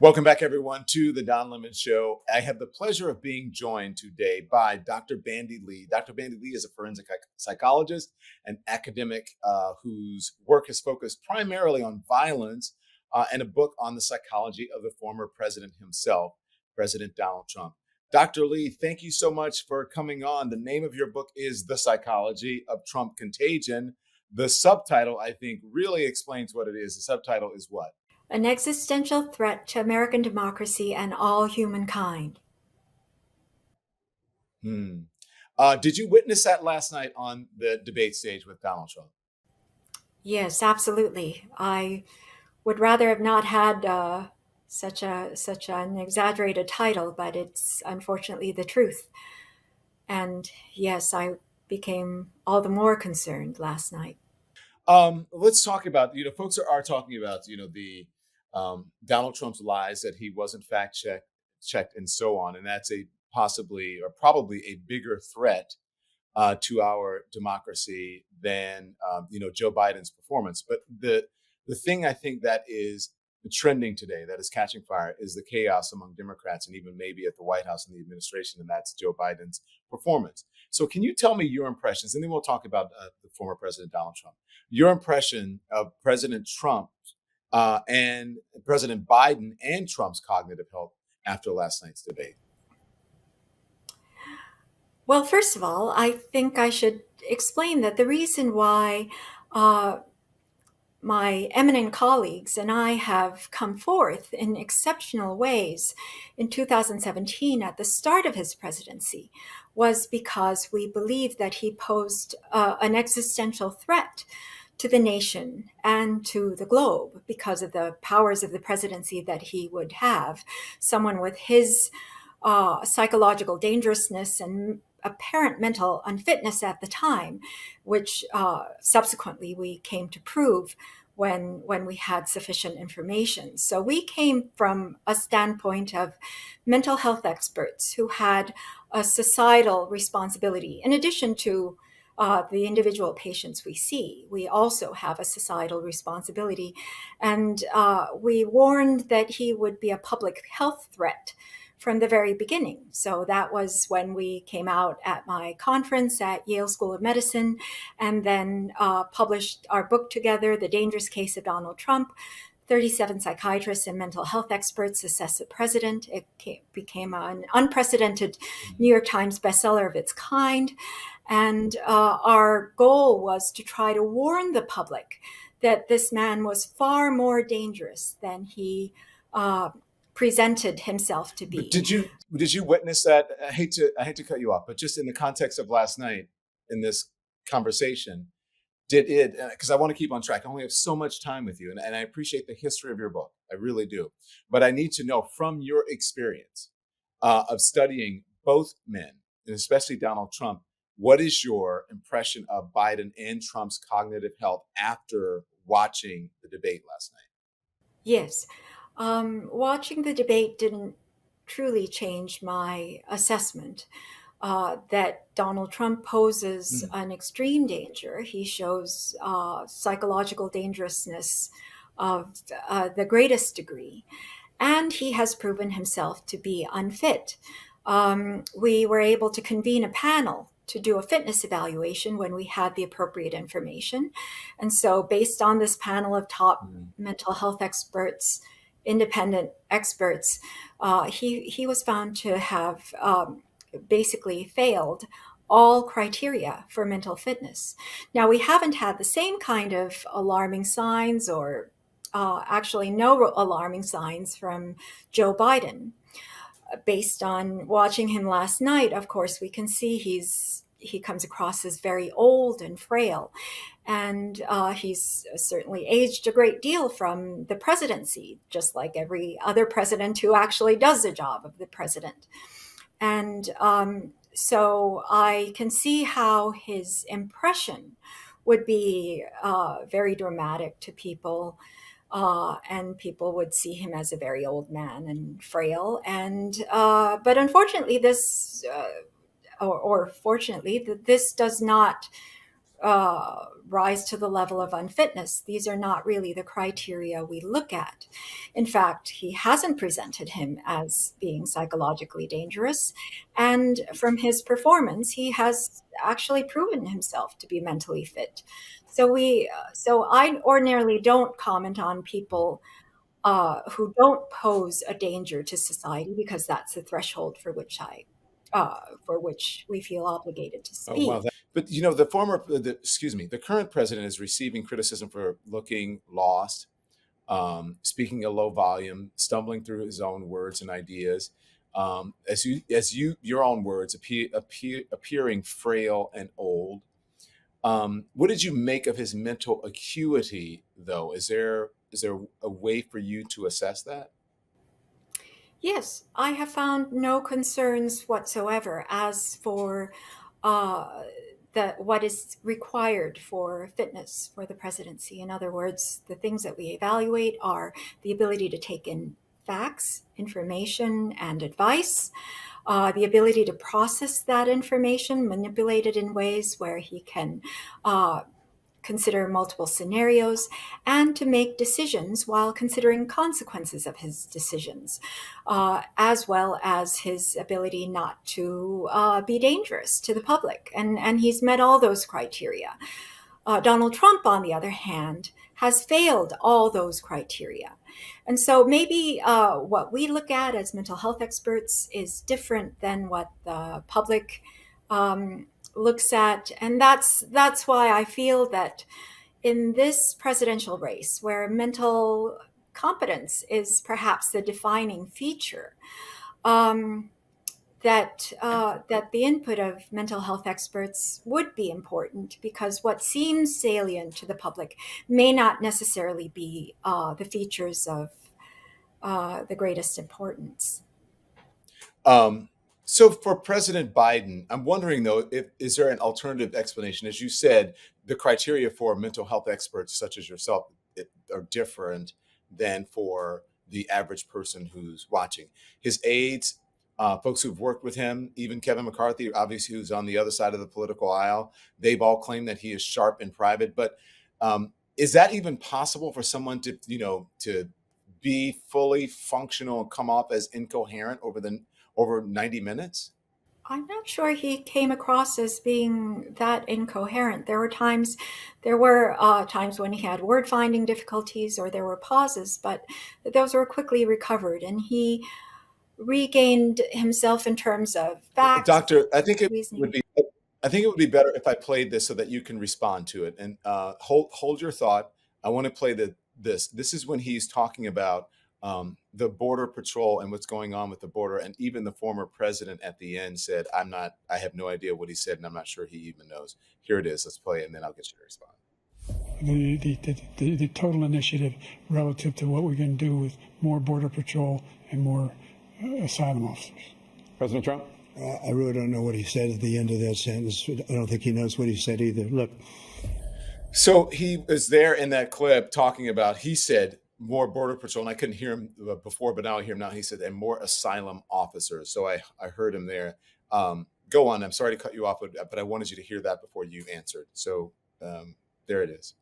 Welcome back, everyone, to the Don Lemon Show. I have the pleasure of being joined today by Dr. Bandy Lee. Dr. Bandy Lee is a forensic psychologist and academic whose work has focused primarily on violence and a book on the psychology of the former president himself, President Donald Trump. Dr. Lee, thank you so much for coming on. The name of your book is The Psychology of Trump Contagion. The subtitle, I think, really explains what it is. The subtitle is what? An existential threat to American democracy and all humankind. Hmm. Did you witness that last night on the debate stage with Donald Trump? Yes, absolutely. I would rather have not had such an exaggerated title, but it's unfortunately the truth. And yes, I became all the more concerned last night. Let's talk about, folks are talking about, the Donald Trump's lies that he wasn't checked and so on. And that's a possibly or probably a bigger threat to our democracy than Joe Biden's performance. But the thing I think that is trending today, that is catching fire, is the chaos among Democrats and even maybe at the White House and the administration, and that's Joe Biden's performance. So, can you tell me your impressions, and then we'll talk about the former President Donald Trump. Your impression of President Trump and President Biden and Trump's cognitive health after last night's debate. Well, first of all, I think I should explain that the reason why uh, my eminent colleagues and I have come forth in exceptional ways in 2017 at the start of his presidency was because we believed that he posed an existential threat to the nation and to the globe because of the powers of the presidency that he would have. Someone with his psychological dangerousness and apparent mental unfitness at the time, which subsequently we came to prove when we had sufficient information. So we came from a standpoint of mental health experts who had a societal responsibility. In addition to the individual patients we see, we also have a societal responsibility. And we warned that he would be a public health threat from the very beginning. So that was when we came out at my conference at Yale School of Medicine and then published our book together, The Dangerous Case of Donald Trump. 37 psychiatrists and mental health experts assess the president. It became an unprecedented New York Times bestseller of its kind. And our goal was to try to warn the public that this man was far more dangerous than he presented himself to But be. did you witness that? I hate to cut you off, but just in the context of last night in this conversation, did it? Because I want to keep on track. I only have so much time with you, and I appreciate the history of your book. I really do. But I need to know from your experience of studying both men, and especially Donald Trump, what is your impression of Biden and Trump's cognitive health after watching the debate last night? Yes. Watching the debate didn't truly change my assessment that Donald Trump poses Mm. an extreme danger. He shows psychological dangerousness of the greatest degree, and he has proven himself to be unfit. We were able to convene a panel to do a fitness evaluation when we had the appropriate information. And so, based on this panel of top Mm. mental health experts, independent experts, he was found to have basically failed all criteria for mental fitness. Now, we haven't had the same kind of alarming signs or actually no alarming signs from Joe Biden. Based on watching him last night, of course, we can see he comes across as very old and frail. And he's certainly aged a great deal from the presidency, just like every other president who actually does the job of the president. And so I can see how his impression would be very dramatic to people. And people would see him as a very old man and frail. And but unfortunately, or fortunately, this does not rise to the level of unfitness. These are not really the criteria we look at. In fact, he hasn't presented him as being psychologically dangerous. And from his performance, he has actually proven himself to be mentally fit. So I ordinarily don't comment on people who don't pose a danger to society because that's the threshold for which we feel obligated to Oh wow! speak. But excuse me, the current president is receiving criticism for looking lost, speaking a low volume, stumbling through his own words and ideas, your own words, appearing frail and old. What did you make of his mental acuity, though? Is there a way for you to assess that? Yes, I have found no concerns whatsoever as for uh, what is required for fitness for the presidency. In other words, the things that we evaluate are the ability to take in facts, information, and advice, the ability to process that information, manipulate it in ways where he can uh, consider multiple scenarios, and to make decisions while considering consequences of his decisions, as well as his ability not to be dangerous to the public. And he's met all those criteria. Donald Trump, on the other hand, has failed all those criteria. And so maybe what we look at as mental health experts is different than what the public um, looks at. And that's why I feel that in this presidential race, where mental competence is perhaps the defining feature, um, that the input of mental health experts would be important because what seems salient to the public may not necessarily be the features of the greatest importance. Um, so for President Biden, I'm wondering though, if is there an alternative explanation? As you said, the criteria for mental health experts such as yourself are different than for the average person who's watching. His aides, folks who've worked with him, even Kevin McCarthy, obviously who's on the other side of the political aisle, they've all claimed that he is sharp in private. But is that even possible for someone to, to be fully functional and come off as incoherent over 90 minutes? I'm not sure he came across as being that incoherent. There were times when he had word finding difficulties or there were pauses, but those were quickly recovered, and he regained himself in terms of facts, Doctor, reasoning. I think it would be better if I played this so that you can respond to it. And hold your thought. I want to play this. This is when he's talking about the border patrol and what's going on with the border. And even the former president at the end said, I have no idea what he said, and I'm not sure he even knows. Here it is. Let's play it, and then I'll get you to respond. The total initiative relative to what we're going to do with more border patrol and more asylum officers. President Trump? I really don't know what he said at the end of that sentence. I don't think he knows what he said either. Look. So he was there in that clip talking about, he said, more border patrol, and I couldn't hear him before, but now I hear him now. He said, and more asylum officers. So I heard him there. Go on. I'm sorry to cut you off, but I wanted you to hear that before you answered. So there it is.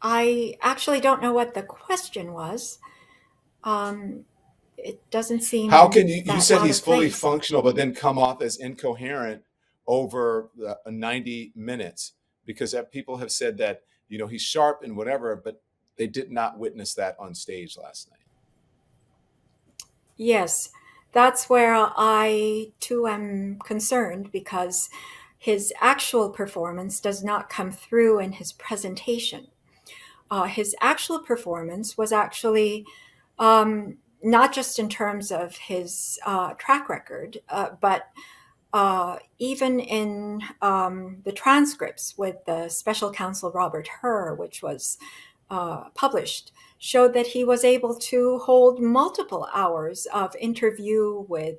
I actually don't know what the question was. It doesn't How seem can you that said out he's of fully place. functional, but then come off as incoherent over 90 minutes because people have said that, he's sharp and whatever, but they did not witness that on stage last night. Yes, that's where I too am concerned because his actual performance does not come through in his presentation. His actual performance was actually not just in terms of his track record, but even in the transcripts with the special counsel Robert Hur, which was published, showed that he was able to hold multiple hours of interview with,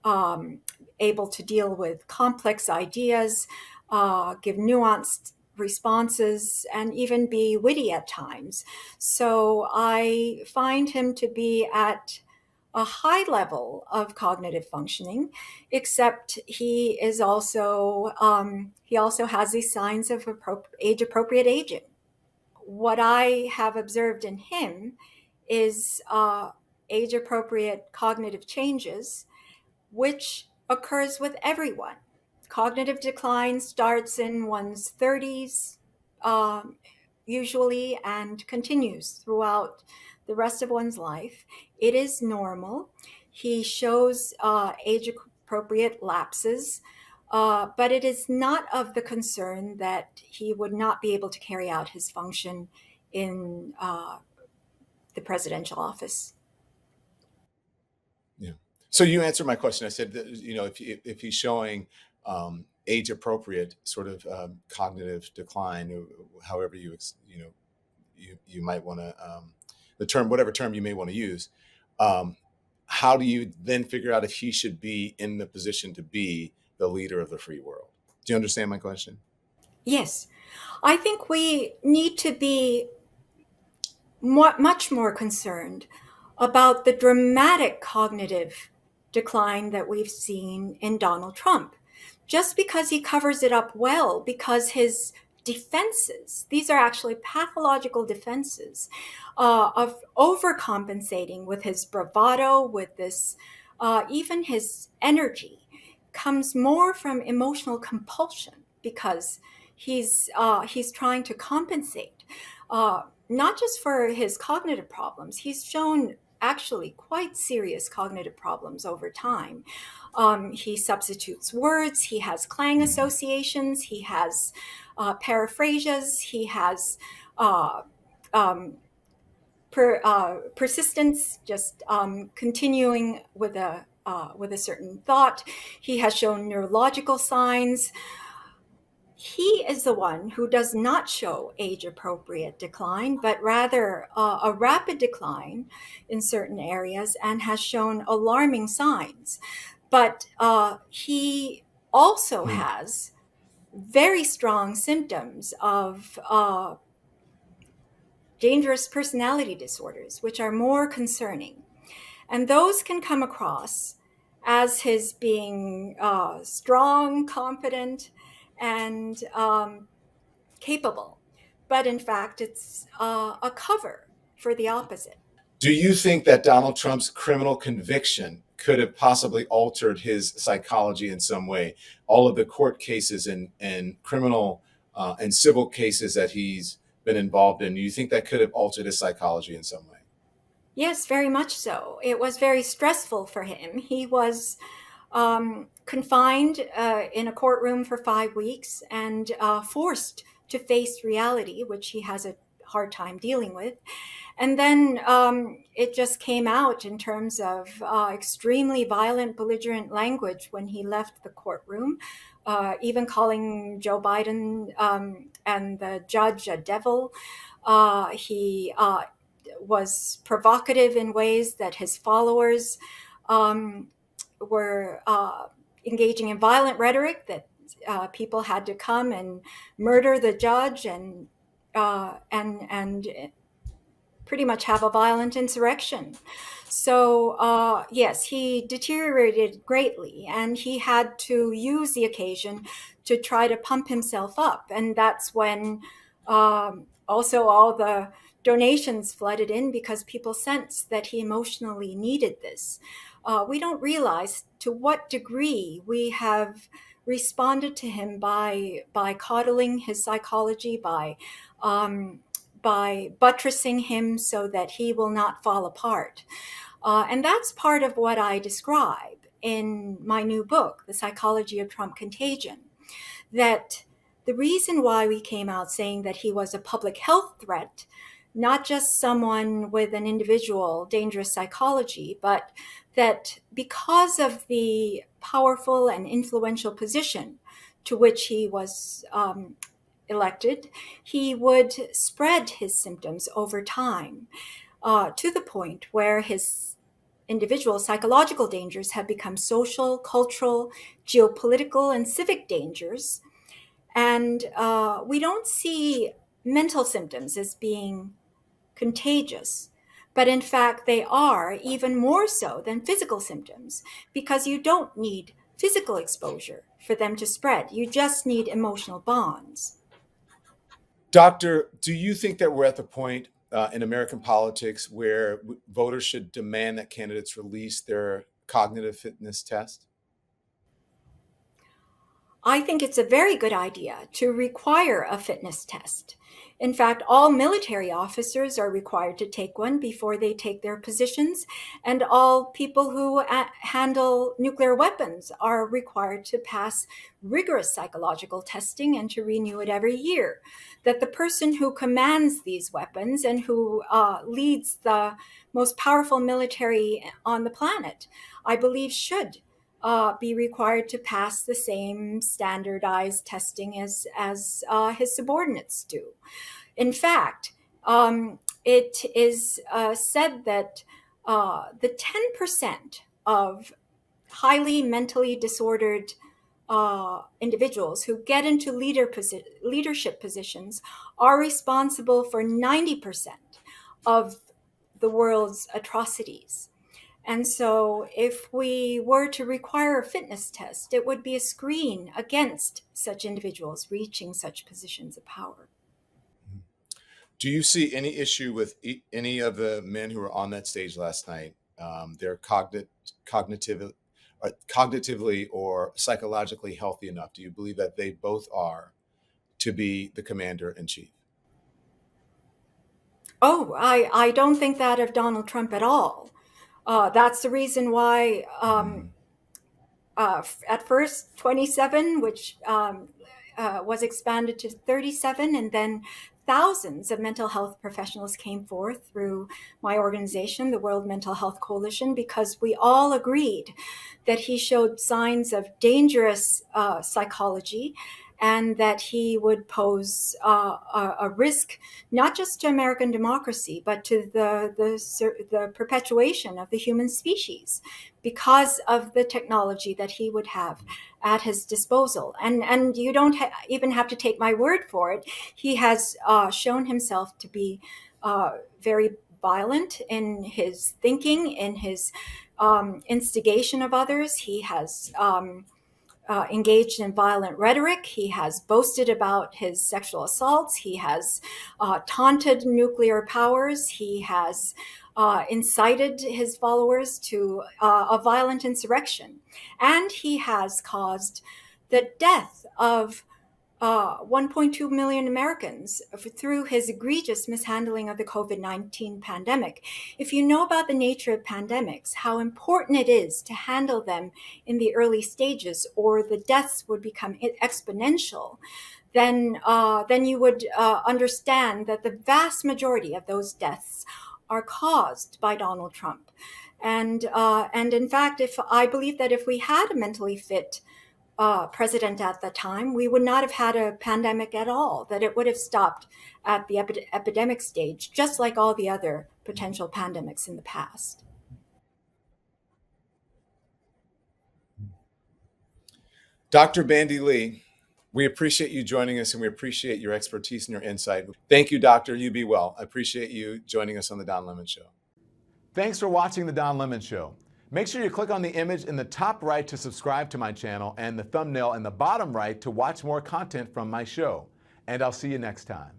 um, able to deal with complex ideas, give nuanced responses, and even be witty at times. So I find him to be at a high level of cognitive functioning, except he also has these signs of age appropriate aging. What I have observed in him is age appropriate cognitive changes, which occurs with everyone. Cognitive decline starts in one's 30s, um, usually, and continues throughout the rest of one's life. It is normal. He shows age appropriate lapses, but it is not of the concern that he would not be able to carry out his function in the presidential office. Yeah. So you answered my question. I said that, if he's showing age appropriate sort of cognitive decline, or however you might want to the term, whatever term you may want to use. Um, how do you then figure out if he should be in the position to be the leader of the free world? Do you understand my question? Yes, I think we need to be much more concerned about the dramatic cognitive decline that we've seen in Donald Trump. Just because he covers it up well, because his defenses, these are actually pathological defenses of overcompensating with his bravado, with this, even his energy, comes more from emotional compulsion because he's trying to compensate. Not just for his cognitive problems, he's shown actually quite serious cognitive problems over time. He substitutes words, he has clang associations, he has paraphrasias, he has uh, um, persistence, just continuing with a certain thought. He has shown neurological signs. He is the one who does not show age appropriate decline, but rather a rapid decline in certain areas and has shown alarming signs. But he also Hmm. has very strong symptoms of dangerous personality disorders, which are more concerning. And those can come across as his being strong, confident, and capable. But in fact, it's a cover for the opposite. Do you think that Donald Trump's criminal conviction could have possibly altered his psychology in some way? All of the court cases and criminal and civil cases that he's been involved in, do you think that could have altered his psychology in some way? Yes, very much so. It was very stressful for him. He was confined in a courtroom for 5 weeks and forced to face reality, which he has a hard time dealing with. And then it just came out in terms of extremely violent, belligerent language when he left the courtroom, even calling Joe Biden and the judge a devil. He was provocative in ways that his followers um, were engaging in violent rhetoric, that people had to come and murder the judge and pretty much have a violent insurrection. So yes, he deteriorated greatly, and he had to use the occasion to try to pump himself up. And that's when also all the donations flooded in because people sensed that he emotionally needed this. We don't realize to what degree we have responded to him by coddling his psychology, by buttressing him so that he will not fall apart. And that's part of what I describe in my new book, The Psychology of Trump Contagion, that the reason why we came out saying that he was a public health threat, not just someone with an individual dangerous psychology, but that because of the powerful and influential position to which he was elected, he would spread his symptoms over time to the point where his individual psychological dangers have become social, cultural, geopolitical, and civic dangers. And we don't see mental symptoms as being contagious, But in fact, they are even more so than physical symptoms, because you don't need physical exposure for them to spread. You just need emotional bonds. Doctor, do you think that we're at the point in American politics where voters should demand that candidates release their cognitive fitness test? I think it's a very good idea to require a fitness test. In fact, all military officers are required to take one before they take their positions, and all people who handle nuclear weapons are required to pass rigorous psychological testing and to renew it every year. That the person who commands these weapons and who leads the most powerful military on the planet, I believe, should be required to pass the same standardized testing as his subordinates do. In fact, it is said that the 10% of highly mentally disordered individuals who get into leadership positions are responsible for 90% of the world's atrocities. And so, if we were to require a fitness test, it would be a screen against such individuals reaching such positions of power. Do you see any issue with any of the men who were on that stage last night? They're cognitive, cognitively or psychologically healthy enough? Do you believe that they both are to be the commander in chief? Oh, I don't think that of Donald Trump at all. That's the reason why at first 27, which was expanded to 37, and then thousands of mental health professionals came forth through my organization, the World Mental Health Coalition, because we all agreed that he showed signs of dangerous psychology, and that he would pose a risk not just to American democracy, but to the perpetuation of the human species, because of the technology that he would have at his disposal. And you don't even have to take my word for it. He has shown himself to be very violent in his thinking, in his instigation of others. He has engaged in violent rhetoric. He has boasted about his sexual assaults. He has taunted nuclear powers. He has incited his followers to a violent insurrection. And he has caused the death of 1.2 million Americans through his egregious mishandling of the COVID-19 pandemic. If you know about the nature of pandemics, how important it is to handle them in the early stages, or the deaths would become exponential, then you would understand that the vast majority of those deaths are caused by Donald Trump. And in fact, if I believe that if we had a mentally fit president at the time, we would not have had a pandemic at all, that it would have stopped at the epidemic stage, just like all the other potential pandemics in the past. Dr. Bandy Lee, we appreciate you joining us, and we appreciate your expertise and your insight. Thank you, Doctor. You be well. I appreciate you joining us on The Don Lemon Show. Thanks for watching The Don Lemon Show. Make sure you click on the image in the top right to subscribe to my channel, and the thumbnail in the bottom right to watch more content from my show. And I'll see you next time.